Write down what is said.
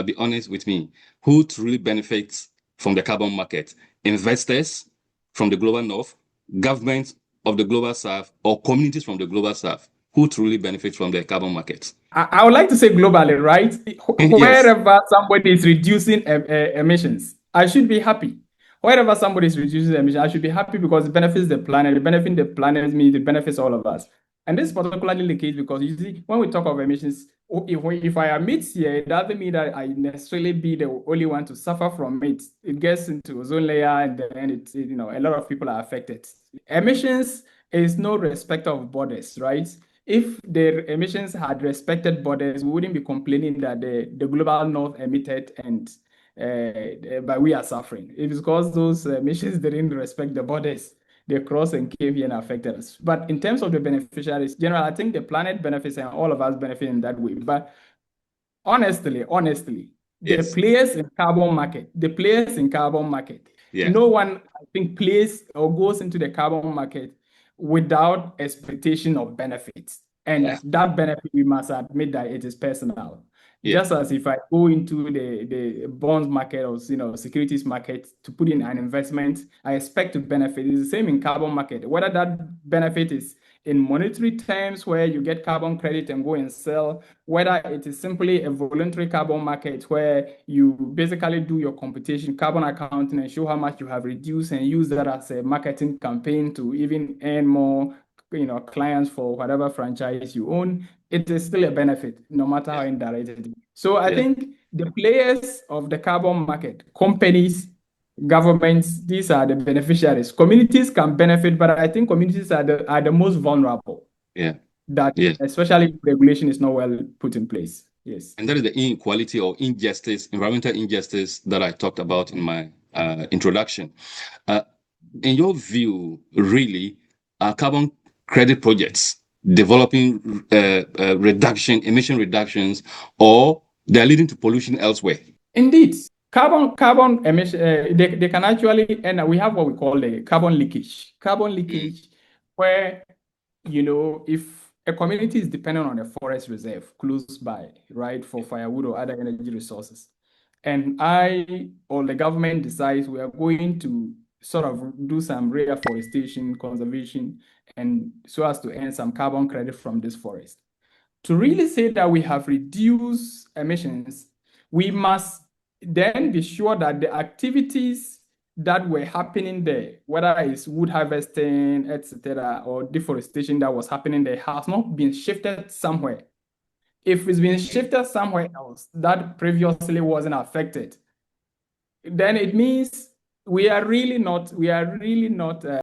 be honest with me, who truly benefits from the carbon market? Investors from the global north, governments of the global south, or communities from the global south? Who truly benefits from the carbon market? I would like to say globally, right? Yes, Wherever somebody is reducing emissions, I should be happy. Wherever somebody is reducing emissions, I should be happy because it benefits the planet. It benefits the planet means it benefits all of us. And this is particularly the case because you see, when we talk of emissions, if I admit here, it doesn't mean that I necessarily be the only one to suffer from it. It gets into ozone layer, and then a lot of people are affected. Emissions is no respect of borders, right? If the emissions had respected borders, we wouldn't be complaining that the global north emitted and but we are suffering. It is because those emissions didn't respect the borders. They crossed and came here and affected us. But in terms of the beneficiaries, general, I think the planet benefits and all of us benefit in that way. But honestly, yes, the players in carbon market, yeah, no one, I think, plays or goes into the carbon market without expectation of benefits. yeah, And that benefit, we must admit that it is personal. yeah, Just as if I go into the bonds market or securities market to put in an investment, I expect to benefit. It's the same in carbon market. Whether that benefit is in monetary terms where you get carbon credit and go and sell, whether it is simply a voluntary carbon market where you basically do your computation, carbon accounting, and show how much you have reduced and use that as a marketing campaign to even earn more, clients for whatever franchise you own. It is still a benefit, no matter how yeah, indirect it is. So I yeah. think the players of the carbon market, companies, governments, these are the beneficiaries. Communities can benefit, but I think communities are the most vulnerable, Yeah. that Yeah. especially if regulation is not well put in place. Yes. And that is the inequality or injustice, environmental injustice that I talked about in my introduction. Uh, in your view, really, are carbon credit projects developing emission reductions, or they're leading to pollution elsewhere? Indeed, carbon emission, they can actually, and we have what we call the carbon leakage. Carbon Mm. leakage, where, if a community is dependent on a forest reserve close by, right, for firewood or other energy resources, and I or the government decides we are going to sort of do some reforestation, conservation, and so as to earn some carbon credit from this forest. To really say that we have reduced emissions, we must then be sure that the activities that were happening there, whether it's wood harvesting, etc., or deforestation that was happening there, has not been shifted somewhere. If it's been shifted somewhere else that previously wasn't affected, then it means we are really not